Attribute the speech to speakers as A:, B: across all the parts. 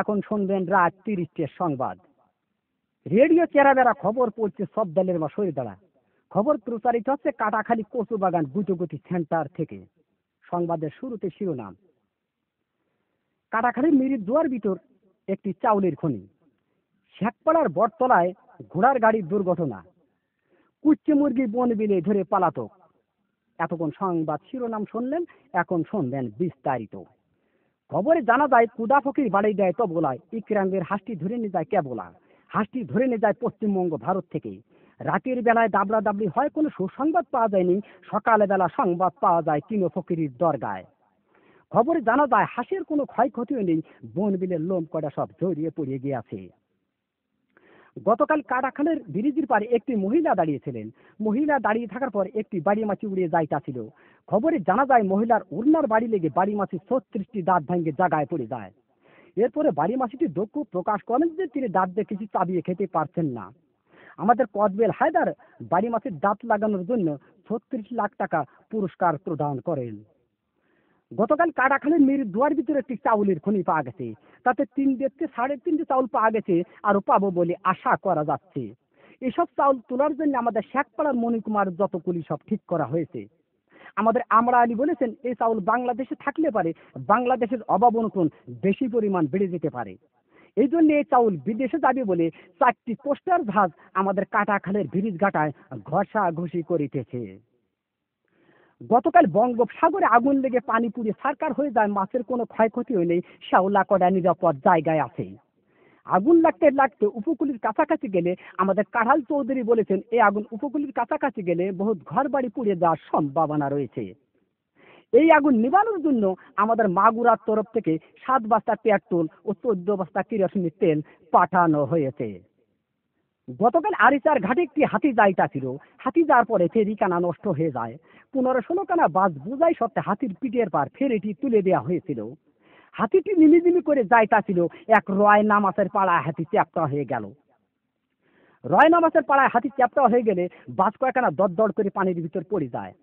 A: এখন শুনবেন রাত ৩০টার সংবাদ। রেডিও চেরাবেড়া খবর পড়ছে সব দলের বা শরীরদারা। খবর প্রচারিত হচ্ছে কাটাখালী কচুবাগান গুটুগুটি সেন্টার থেকে। সংবাদের শুরুতে শিরোনাম, কাটাখালীর মিরির দুয়ার ভিতর একটি চাউলের খনি, শেখপাড়ার বটতলায় ঘোড়ার গাড়ির দুর্ঘটনা, কুচ্চে মুরগি বন বিলে ধরে পালাতক। এতক্ষণ সংবাদ শিরোনাম শুনলেন, এখন শুনবেন বিস্তারিত। খবরে জানা যায় কুদা ফকির বাড়ি দেয় তবলায়, ইকরাঙ্গের হাঁসটি ধরে নিয়ে যায় কেবলা। হাঁসটি ধরে নিয়ে যায় পশ্চিমবঙ্গ ভারত থেকে। রাতের বেলায় দাবড়া দাবড়ি হয়, কোনো সুসংবাদ পাওয়া যায়নি। সকালবেলা সংবাদ পাওয়া যায় কিনো ফকিরির দরগায়। খবরে জানা যায় হাঁসের কোনো ক্ষয়ক্ষতিও নেই, বন বিলের লোম কটা সব জড়িয়ে পড়িয়ে গিয়েছে। গতকাল কাটাখালের ব্রিজের পারে একটি মহিলা দাঁড়িয়েছিলেন। মহিলা দাঁড়িয়ে থাকার পর একটি বাড়ি মাছি উড়িয়ে যাইতাছিল। খবরে জানা যায় মহিলার উড়নার বাড়ি লেগে বাড়ি মাছি ৩৬টি দাঁত ভেঙে জায়গায় পড়ে যায়। এরপরে বাড়ি মাছিটি দুঃখ প্রকাশ করেন যে তিনি দাঁত দিয়ে কিছু চাবিয়ে খেতে পারছেন না। আমাদের কদবেল হায়দার বাড়ি মাছির দাঁত লাগানোর জন্য ৩৬ লাখ টাকা পুরস্কার প্রদান করেন। গতকাল কাটাখালীর মির দুয়ার ভিতরে একটি চাউলের খনি পাওয়া গেছে। তাতে ৩.৫ চাউল পাওয়া গেছে, আরো পাবো বলে আশা করা যাচ্ছে। এসব চাউল তোলার জন্য আমাদের শেখপাড়ার মণিকুমার যতগুলি সব ঠিক করা হয়েছে। আমাদের আমরা আলী বলেছেন এই চাউল বাংলাদেশে থাকলে পারে বাংলাদেশের অভাব অনটন বেশি পরিমাণ বেড়ে যেতে পারে। এই জন্য এই চাউল বিদেশে যাবে বলে 4টি পোস্টার জাহাজ আমাদের কাটাখালের ব্রিজ ঘাটায় ঘষাঘষি করিতেছে। গতকাল বঙ্গোপসাগরে আগুন লেগে পানি পুড়ে ছারকার হয়ে যায়, মাছের কোনো ক্ষয়ক্ষতি হয়নি, শ্যাওলা কড়া নিরাপদ জায়গায় আছে। আগুন লাগতে লাগতে উপকূলের কাছাকাছি গেলে আমাদের কাঁঠাল চৌধুরী বলেছেন এই আগুন উপকূলের কাছাকাছি গেলে বহুত ঘর বাড়ি পুড়ে যাওয়ার সম্ভাবনা রয়েছে। এই আগুন নিবানোর জন্য আমাদের মাগুরার তরফ থেকে 7 বস্তা পেট্রোল ও 14 বস্তা কেরোসিনের তেল পাঠানো হয়েছে। গতকাল আরিচার ঘাটে একটি হাতি যাইতাছিল। হাতি যাওয়ার পরে ফেরিখানা নষ্ট হয়ে যায়। 15-16 খানা বাস বুঝাই সত্ত্বে হাতির পিঠের পার ফেরিটি তুলে দেওয়া হয়েছিল। হাতিটি নিমিজিমি করে যাইতাছিল, এক রয় নামাজের পাড়ায় হাতি চ্যাপ্টা হয়ে গেল। রয় নামাজের পাড়ায় হাতি চ্যাপ্টা হয়ে গেলে বাস কয়েকখানা দরদর করে পানির ভিতর পড়ে যায়।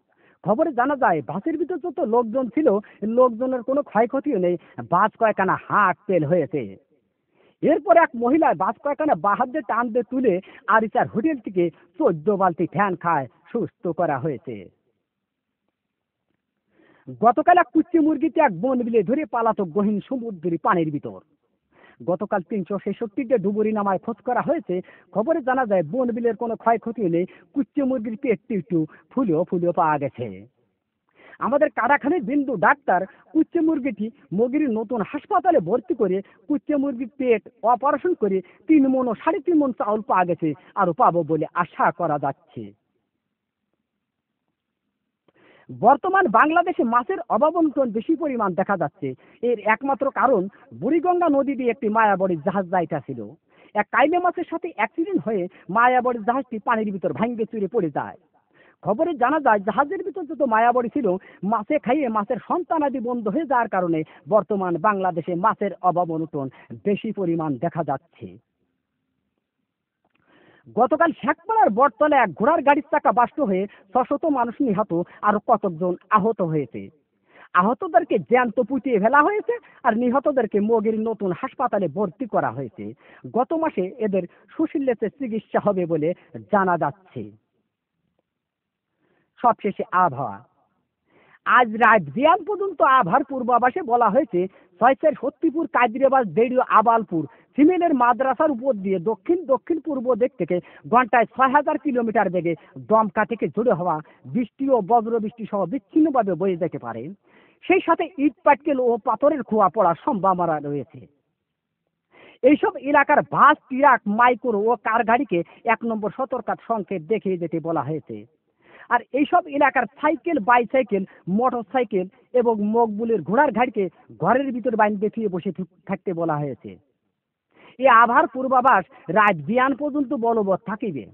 A: খবরে জানা যায় বাসের ভিতর যত লোকজন ছিল লোকজনের কোনো ক্ষয়ক্ষতিও নেই, বাস কয়েকখানা হাট তেল হয়েছে। এরপর এক মহিলায় বাস কয়েকখানা বাহার দিয়ে টান দিয়ে তুলে আরিচার হোটেল থেকে 14 বালতি ফ্যান খায় সুস্থ করা হয়েছে। গতকাল এক কুচ্চি মুরগিতে এক বন বিলে ধরে পালাতক গহীন সমুদ্রের পানির ভিতর। গতকাল 366 ডুবুরি নামায় খোঁজ করা হয়েছে। খবরে জানা যায় বন বিলের কোনো ক্ষয়ক্ষতি নেই, কুচ্চি মুরগির পেটটি একটু ফুলেও পাওয়া গেছে। আমাদের কারাখানের বিন্দু ডাক্তার কুচ্চে মুরগিটি মগির নতুন হাসপাতালে ভর্তি করে কুচ্চে মুরগির পেট অপারেশন করে 3 মণ ও 3.5 মণ চাউল পাওয়া গেছে, আরো পাবো বলে আশা করা যাচ্ছে। বর্তমান বাংলাদেশে মাছের অভাবন্টন বেশি পরিমাণ দেখা যাচ্ছে। এর একমাত্র কারণ বুড়িগঙ্গা নদী দিয়ে একটি মায়াবড়ির জাহাজ যাইতেছিল। এক কাইলে মাছের সাথে অ্যাক্সিডেন্ট হয়ে মায়াবড়ির জাহাজটি পানির ভিতর ভাঙ্গে চুরে পড়ে যায়। খবরে জানা যায় জাহাজের ভিতর যত মায়াবড়ি ছিল মাছে খাইয়ে মাছের সন্তানাদি বন্ধ হয়ে যাওয়ার কারণে বর্তমান বাংলাদেশে মাছের অভাব অনটন বেশি পরিমাণ দেখা যাচ্ছে। গতকাল শেখপাড়ার বটতলায় এক ঘোড়ার গাড়ির চাকা বাস্ট হয়ে 600 মানুষ নিহত, আরো কতজন আহত হয়েছে। আহতদেরকে জ্যান্ত পুঁতিয়ে ফেলা হয়েছে আর নিহতদেরকে মগের নতুন হাসপাতালে ভর্তি করা হয়েছে। গত মাসে এদের সুশীলেতে চিকিৎসা হবে বলে জানা যাচ্ছে। সবশেষে আবহাওয়া। আজ রাত বিয়ান পর্যন্ত আবহাওয়ার পূর্বাভাসে বলা হয়েছে ছয়চের সত্যিপুর কাজরিয়াবাজ দেড়িও আবালপুর ফিমেলের মাদ্রাসার উপর দিয়ে দক্ষিণ দক্ষিণ পূর্ব দিক থেকে ঘন্টায় 6000 কিলোমিটার বেগে দমকা থেকে জোরে হওয়া বৃষ্টি ও বজ্র বৃষ্টি সহ বিচ্ছিন্নভাবে বয়ে যেতে পারে। সেই সাথে ইট পাটকেল ও পাথরের খোয়া পড়ার সম্ভাবনা রয়েছে। এইসব এলাকার বাস, ট্রাক, মাইক্রো ও কার গাড়িকে 1 নম্বর সতর্কতা সংকেত দেখিয়ে যেতে বলা হয়েছে। আর এইসব এলাকার সাইকেল, বাইসাইকেল, মোটর সাইকেল এবং মকবুলের ঘোড়ার গাড়িকে ঘরের ভিতর বাইন দেখিয়ে বসে থাকতে বলা হয়েছে। এই আবহাওয়ার পূর্বাভাস রাত বিয়ান পর্যন্ত বলবৎ থাকিবে।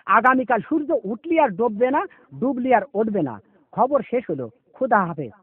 A: আগামীকাল সূর্য উঠলি আর ডুববে না, ডুবলি আর উঠবে না। খবর শেষ হলো। খোদা হাফেজ।